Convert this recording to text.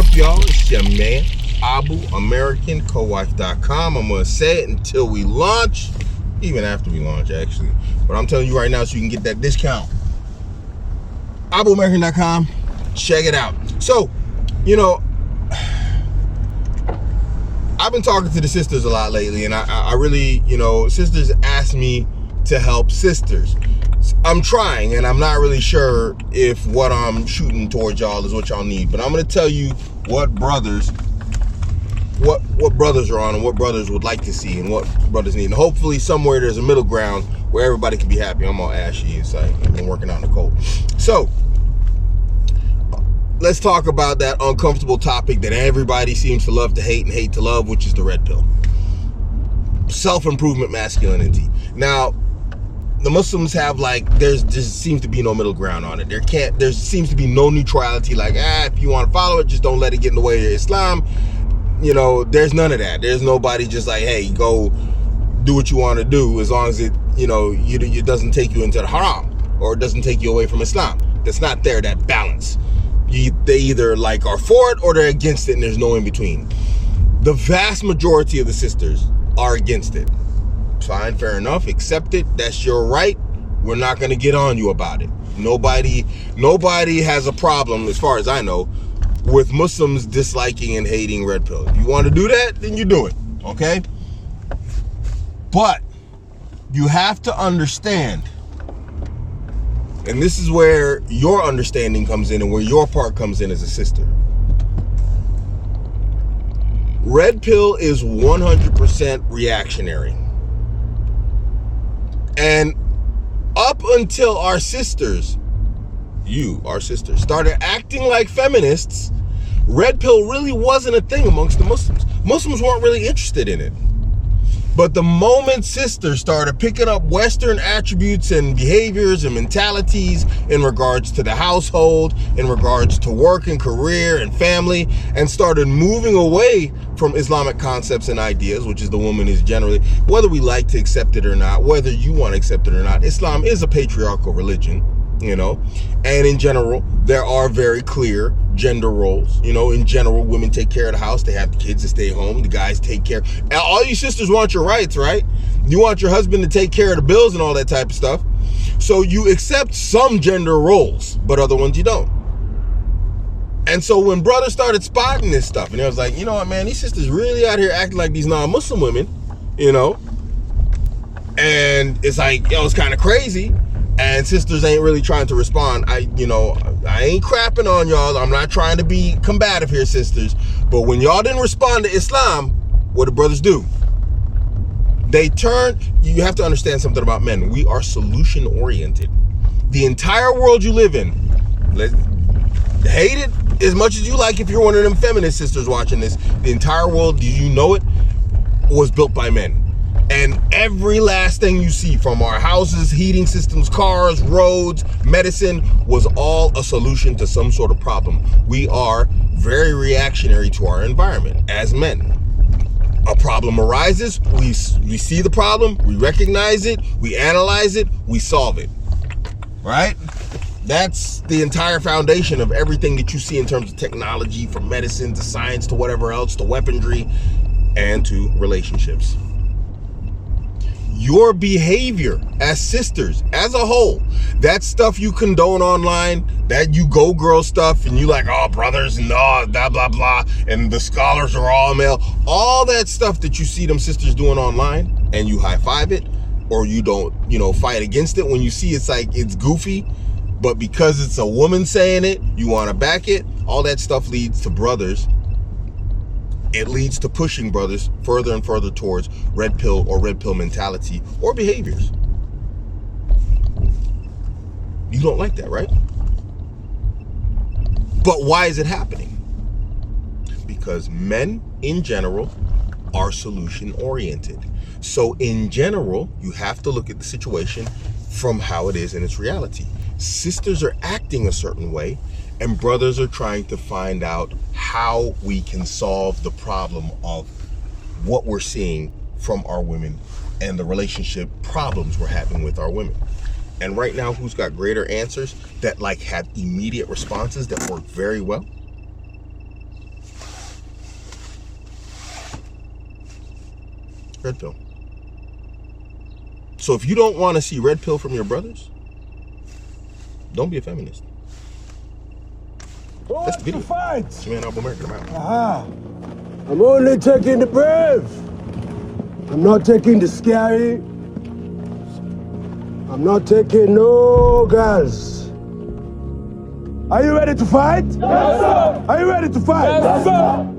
up, y'all? It's your man, Abuamerican, cowife.com. I'm going to say it until we launch, even after we launch, actually. But I'm telling you right now so you can get that discount. Abuamerican.com. Check it out. So, you know, I've been talking to the sisters a lot lately, and I really, you know, sisters ask me to help sisters. I'm trying, and I'm not really sure if what I'm shooting towards y'all is what y'all need, but I'm going to tell you what brothers are on and what brothers would like to see and what brothers need. And hopefully somewhere there's a middle ground where everybody can be happy. I'm all ashy inside. I've been working out in the cold. So, let's talk about that uncomfortable topic that everybody seems to love to hate and hate to love, which is the red pill. Self-improvement masculinity. Now, the Muslims have there seems to be no middle ground on it. There seems to be no neutrality. If you want to follow it, just don't let it get in the way of Islam. You know, there's none of that. There's nobody just hey, go do what you want to do as long as it, it doesn't take you into the haram or it doesn't take you away from Islam. That's not there, that balance. They either are for it or they're against it, and there's no in between. The vast majority of the sisters are against it. Fine, fair enough, accept it. That's your right. We're not going to get on you about it. Nobody has a problem, as far as I know, with Muslims disliking and hating red pill. If you want to do that, then you do it, okay? But you have to understand, and this is where your understanding comes in and where your part comes in as a sister. Red pill is 100% reactionary. And up until our sisters started acting like feminists, red pill really wasn't a thing amongst the Muslims. Muslims weren't really interested in it. But the moment sisters started picking up Western attributes and behaviors and mentalities in regards to the household, in regards to work and career and family, and started moving away from Islamic concepts and ideas, which is the woman is generally, whether we like to accept it or not, whether you want to accept it or not, Islam is a patriarchal religion, and in general, there are very clear gender roles. In general, women take care of the house, they have the kids to stay home, the guys take care. And all you sisters want your rights, right? You want your husband to take care of the bills and all that type of stuff. So you accept some gender roles, but other ones you don't. And so when brothers started spotting this stuff, and it was like, you know what, man, these sisters really out here acting like these non-Muslim women, and it's it's kind of crazy. And sisters ain't really trying to respond. I ain't crapping on y'all. I'm not trying to be combative here, sisters. But when y'all didn't respond to Islam, what do brothers do? They turn. You have to understand something about men. We are solution oriented. The entire world you live in, hate it as much as you like if you're one of them feminist sisters watching this. The entire world, do you know it, was built by men. And every last thing you see, from our houses, heating systems, cars, roads, medicine, was all a solution to some sort of problem. We are very reactionary to our environment as men. A problem arises, we see the problem, we recognize it, we analyze it, we solve it. Right? That's the entire foundation of everything that you see in terms of technology, from medicine to science to whatever else, to weaponry and to relationships. Your behavior as sisters, as a whole, that stuff you condone online, that you go girl stuff, and you oh, brothers, and blah, blah, blah, and the scholars are all male, all that stuff that you see them sisters doing online, and you high-five it, or you don't, fight against it when you see it's goofy, but because it's a woman saying it, you want to back it, all that stuff leads to brothers. It leads to pushing brothers further and further towards red pill or red pill mentality or behaviors. You don't like that, right? But why is it happening? Because men in general are solution oriented. So in general, you have to look at the situation from how it is in its reality. Sisters are acting a certain way, and brothers are trying to find out how we can solve the problem of what we're seeing from our women and the relationship problems we're having with our women. And right now, who's got greater answers that have immediate responses that work very well? Red pill. So if you don't want to see red pill from your brothers, don't be a feminist. That's the video. It's your man Abuamerican. I'm out. I'm only taking the brave. I'm not taking the scary. I'm not taking no girls. Are you ready to fight? Yes, sir. Are you ready to fight? Yes, sir.